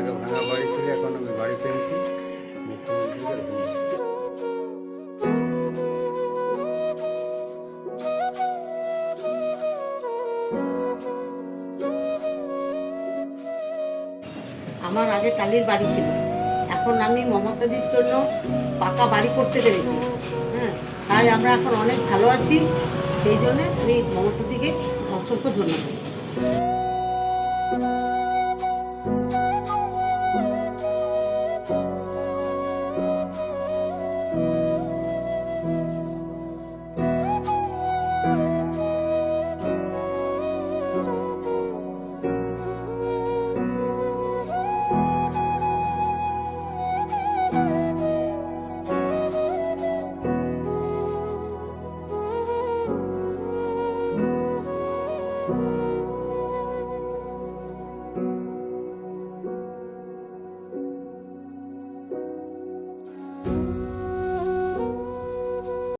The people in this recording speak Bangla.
আগে ভাঙা বাড়ি ছিল, এখন আমি বাড়ি পেয়েছি মুখ্যমন্ত্রীকে ধন্যবাদ। আমার আগে টালির বাড়ি ছিল, এখন আমি মমতাদির জন্য পাকা বাড়ি করতে পেরেছি। হ্যাঁ, তাই আমরা এখন অনেক ভালো আছি। সেই জন্য আমি মমতাদিকে অসংখ্য ধন্যবাদ।